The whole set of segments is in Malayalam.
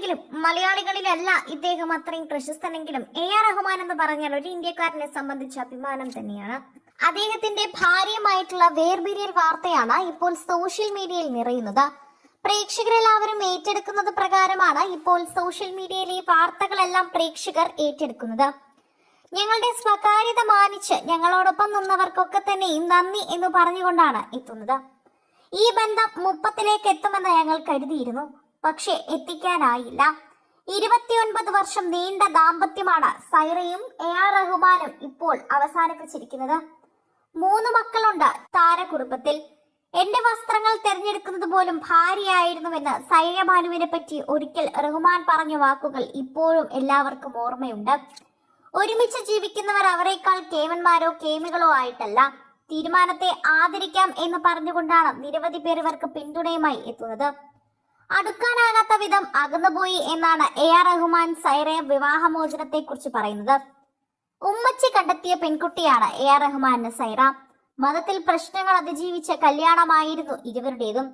ആണെങ്കിലും മലയാളികളിലല്ല ഇദ്ദേഹം അത്രയും പ്രശസ്തനെങ്കിലും AR റഹ്മാൻ എന്ന് പറഞ്ഞാൽ ഒരു ഇന്ത്യക്കാരനെ സംബന്ധിച്ച് അഭിമാനം തന്നെയാണ്. അദ്ദേഹത്തിന്റെ ഭാര്യയുമായിട്ടുള്ള വേർപിരിയൽ വാർത്തയാണ് ഇപ്പോൾ സോഷ്യൽ മീഡിയയിൽ നിറയുന്നത്. പ്രേക്ഷകരെല്ലാവരും ഏറ്റെടുക്കുന്നത് പ്രകാരമാണ് ഇപ്പോൾ സോഷ്യൽ മീഡിയയിലെ വാർത്തകളെല്ലാം പ്രേക്ഷകർ ഏറ്റെടുക്കുന്നത്. ഞങ്ങളുടെ സ്വകാര്യത മാനിച്ച് ഞങ്ങളോടൊപ്പം നിന്നവർക്കൊക്കെ തന്നെയും നന്ദി എന്ന് പറഞ്ഞുകൊണ്ടാണ് എത്തുന്നത്. ഈ ബന്ധം 30ലേക്ക് എത്തുമെന്ന് ഞങ്ങൾ കരുതിയിരുന്നു, പക്ഷെ എത്തിക്കാനായില്ല. 29 വർഷം നീണ്ട ദാമ്പത്യമാണ് സൈറയും AR റഹ്മാനും ഇപ്പോൾ അവസാനിപ്പിച്ചിരിക്കുന്നത്. 3 മക്കളുണ്ട് താരകുടുംബത്തിൽ. എന്റെ വസ്ത്രങ്ങൾ തിരഞ്ഞെടുക്കുന്നത് പോലും ഭാര്യയായിരുന്നുവെന്ന് സൈറ ബാനുവിനെ പറ്റി ഒരിക്കൽ റഹ്മാൻ പറഞ്ഞ വാക്കുകൾ ഇപ്പോഴും എല്ലാവർക്കും ഓർമ്മയുണ്ട്. ഒരുമിച്ച് ജീവിക്കുന്നവർ അവരെക്കാൾ കേമന്മാരോ കേമികളോ ആയിട്ടല്ല, തീരുമാനത്തെ ആദരിക്കാം എന്ന് പറഞ്ഞുകൊണ്ടാണ് നിരവധി പേർ ഇവർക്ക് പിന്തുണയുമായി എത്തുന്നത്. അടുക്കാനാകാത്ത വിധം അകന്നുപോയി എന്നാണ് AR റഹ്മാൻ സൈറ വിവാഹമോചനത്തെ കുറിച്ച് പറയുന്നത്. ഉമ്മച്ചി കണ്ടെത്തിയ പെൺകുട്ടിയാണ് AR റഹ്മാന് സൈറ. മതത്തിൽ പ്രശ്നങ്ങൾ അതിജീവിച്ച കല്യാണമായിരുന്നു ഇരുവരുടേതും.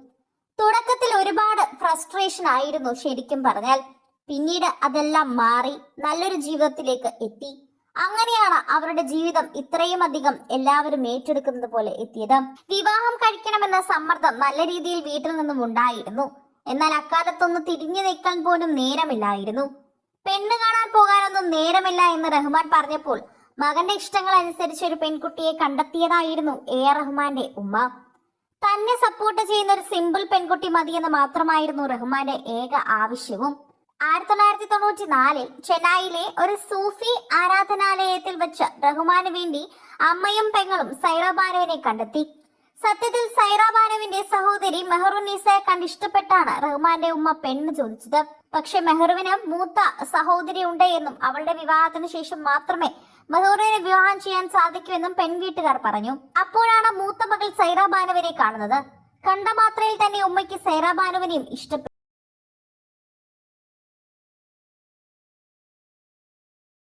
തുടക്കത്തിൽ ഒരുപാട് ഫ്രസ്ട്രേഷൻ ആയിരുന്നു ശരിക്കും പറഞ്ഞാൽ. പിന്നീട് അതെല്ലാം മാറി നല്ലൊരു ജീവിതത്തിലേക്ക് എത്തി. അങ്ങനെയാണ് അവരുടെ ജീവിതം ഇത്രയും അധികം എല്ലാവരും ഏറ്റെടുക്കുന്നത് പോലെ എത്തിയത്. വിവാഹം കഴിക്കണമെന്ന സമ്മർദ്ദം നല്ല രീതിയിൽ വീട്ടിൽ നിന്നും ഉണ്ടായിരുന്നു. എന്നാൽ അക്കാലത്തൊന്ന് തിരിഞ്ഞു നിൽക്കാൻ പോലും നേരമില്ലായിരുന്നു. പെണ്ണ് കാണാൻ പോകാനൊന്നും നേരമില്ല എന്ന് റഹ്മാൻ പറഞ്ഞപ്പോൾ മകന്റെ ഇഷ്ടങ്ങൾ അനുസരിച്ച് ഒരു പെൺകുട്ടിയെ കണ്ടെത്തിയതായിരുന്നു AR റഹ്മാന്റെ ഉമ്മ. തന്നെ സപ്പോർട്ട് ചെയ്യുന്ന ഒരു സിമ്പിൾ പെൺകുട്ടി മതിയെന്ന് മാത്രമായിരുന്നു റഹ്മാന്റെ ഏക ആവശ്യവും. 1994 ചെന്നൈയിലെ ഒരു സൂഫി ആരാധനാലയത്തിൽ വെച്ച് റഹ്മാന് വേണ്ടി അമ്മയും പെങ്ങളും സൈറ ബാനുവിനെ കണ്ടെത്തി. സത്യത്തിൽ സൈറ ബാനുവിന്റെ സഹോദരി മെഹറുന്നീസയെ കണ്ടിഷ്ടപ്പെട്ടാണ് റഹ്മാന്റെ ഉമ്മ പെണ്ണ് ചോദിച്ചത്. പക്ഷെ മെഹറുവിന് മൂത്ത സഹോദരി ഉണ്ട് എന്നും അവളുടെ വിവാഹത്തിന് ശേഷം മാത്രമേ മെഹറുവിനെ വിവാഹം ചെയ്യാൻ സാധിക്കൂ എന്നും പെൺവീട്ടുകാർ പറഞ്ഞു. അപ്പോഴാണ് മൂത്ത മകൾ സൈറ ബാനുവിനെ കാണുന്നത്. കണ്ട മാത്രയിൽ തന്നെ ഉമ്മയ്ക്ക് സൈറ ബാനുവിനെയും ഇഷ്ടപ്പെട്ടു.